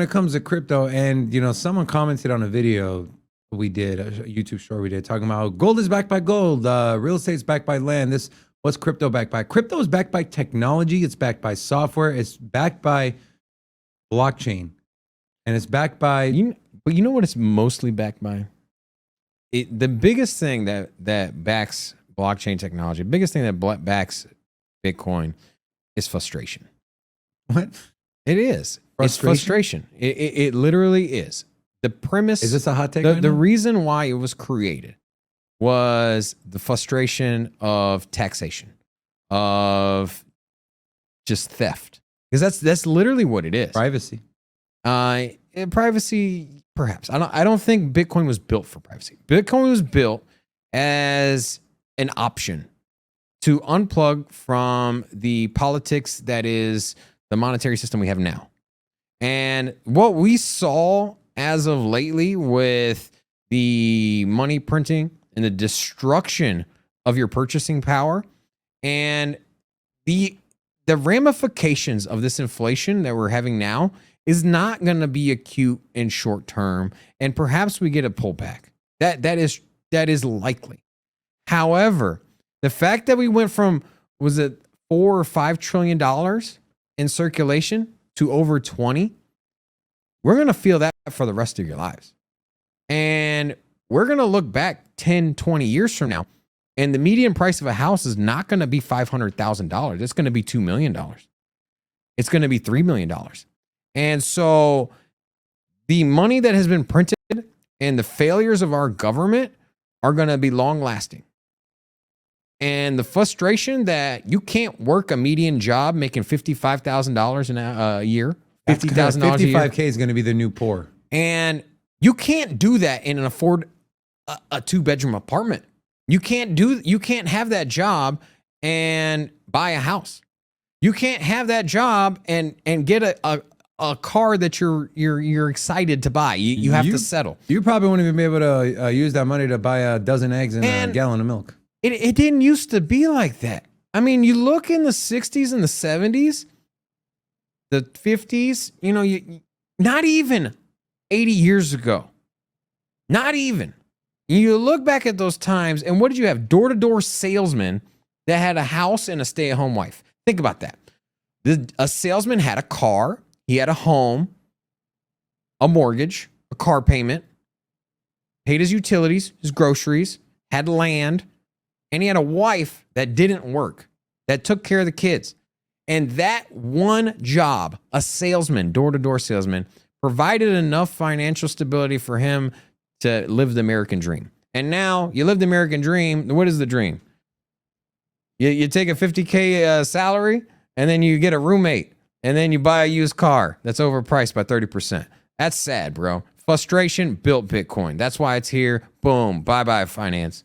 it comes to crypto, and someone commented on a video we did, a YouTube short we did, talking about gold is backed by gold, real estate's backed by land. What's crypto backed by? Crypto is backed by technology. It's backed by software. It's backed by blockchain, and it's backed by. But you know what it's mostly backed by? The biggest thing that backs blockchain technology, the biggest thing that backs Bitcoin is frustration. What? It is. It's frustration. It literally is. The premise. Is this a hot take? The reason why it was created was the frustration of taxation, of just theft, because that's literally what it is. Privacy. Privacy, perhaps. I don't think Bitcoin was built for privacy. Bitcoin was built as an option to unplug from the politics that is the monetary system we have now. And what we saw as of lately with the money printing and the destruction of your purchasing power and the ramifications of this inflation that we're having now is not going to be acute and short term, and perhaps we get a pullback. That is likely. However, the fact that we went from, was it $4 or $5 trillion in circulation to over 20, we're going to feel that for the rest of your lives. And we're going to look back 10, 20 years from now, and the median price of a house is not going to be $500,000. It's going to be $2 million. It's going to be $3 million. And so the money that has been printed and the failures of our government are going to be long lasting. And the frustration that you can't work a median job making $55,000 a year, $50,000 a year. $55K is going to be the new poor. And you can't do that and afford a 2-bedroom apartment. You can't have that job and buy a house. You can't have that job and get a car that you're excited to buy. You have to settle. You probably won't even be able to use that money to buy a dozen eggs and a gallon of milk. It didn't used to be like that. I mean, you look in the 60s and the 70s, the 50s, not even 80 years ago. Not even. You look back at those times, and what did you have? Door-to-door salesmen that had a house and a stay-at-home wife. Think about that. A salesman had a car, he had a home, a mortgage, a car payment, paid his utilities, his groceries, had land, and he had a wife that didn't work, that took care of the kids. And that one job, a salesman, door-to-door salesman, provided enough financial stability for him to live the American dream. And now you live the American dream. What is the dream? You take a $50K salary, and then you get a roommate, and then you buy a used car that's overpriced by 30%. That's sad, bro. Frustration built Bitcoin. That's why it's here. Boom. Bye-bye, finance.